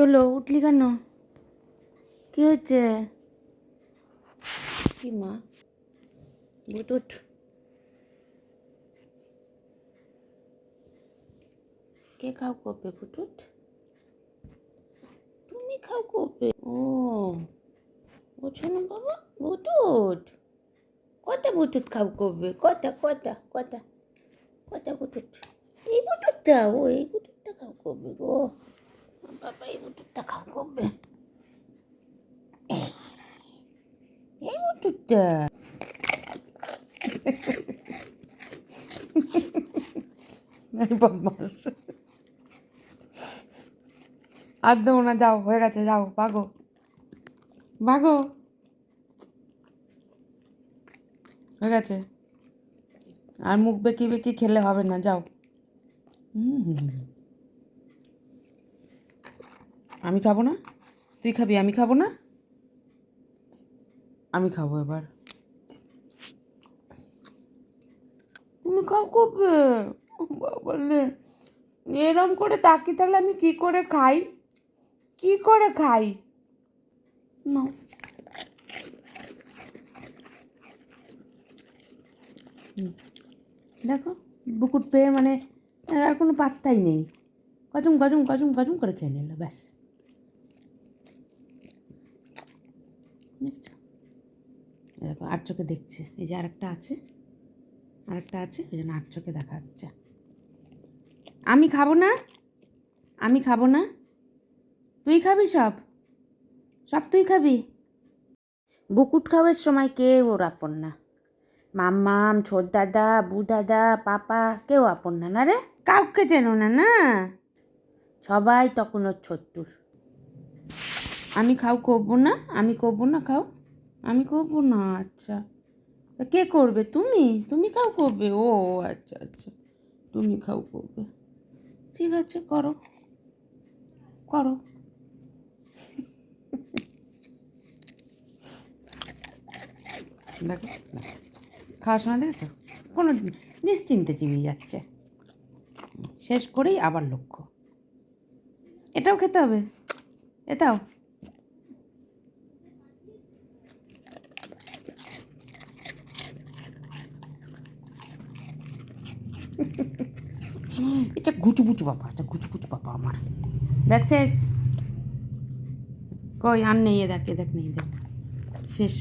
হলো, উঠলি কেন? কি হচ্ছে? কি মা, বুটুট কে খাও করবে? বুটুট তুমি খাও করবে? বোঝো না বাবা, বুটুট কটা বুটুট খাও করবে? কটা কটা কটা কটা বুটুট? এই বুটুটটা, এই বুটুটটা খাও করবে গো বাবা, এই বুটুটটা খাও করবে, এই বুটুটটা। বদমাস, আর দেবো না, যাও, হয়ে গেছে, যাও, ভাগো ভাগো, হয়ে গেছে। আর মুখ বেঁকি বেঁকি খেলে হবে না, যাও। আমি খাবো না, তুই খাবি, আমি খাবো না, আমি খাবো এবার। তুমি খাও কবে? বললে এরম করে তাকিয়ে থাকলে আমি কি করে খাই? কি করে খাই? না, দেখো, বুকুট পেয়ে মানে আর কোনো পাত্তাই নেই, গজম গজম গজম গজম করে খেয়ে নিল, ব্যাস। দেখছো, দেখো আর চোখে দেখছে, এই যে আরেকটা আছে, আরেকটা আছে, ওই জন্য আর চোখে দেখা যাচ্ছে। আমি খাবো না, আমি খাবো না, তুই খাবি সব, সব তুই খাবি। বুকুট খাওয়ার সময় কেউ ওর আপন না, মাম্মাম, ছোট দাদা, বু দাদা, পাপা, কেউ আপন না, না রে, কাউকে চেনো না, না, সবাই তখন ওর ছোট্টুর। আমি খাও করবো না, আমি করবো না, খাও, আমি করবো না, আচ্ছা, তা কে করবে? তুমি, তুমি খাও করবে, ও আচ্ছা আচ্ছা, তুমি খাও করবে, ঠিক আছে, করো করো। দেখো, খাওয়ার সময় দেখেছো, কোনো নিশ্চিন্তে চিবিয়ে যাচ্ছে, শেষ করেই আবার লক্ষ্য। এটাও খেতে হবে, এটাও। এটা গুচু বাবা, এটা গুচু বাবা আমার, ব্যাস শেষ। কই আর নেই, এ দেখ নেই, দেখ শেষ।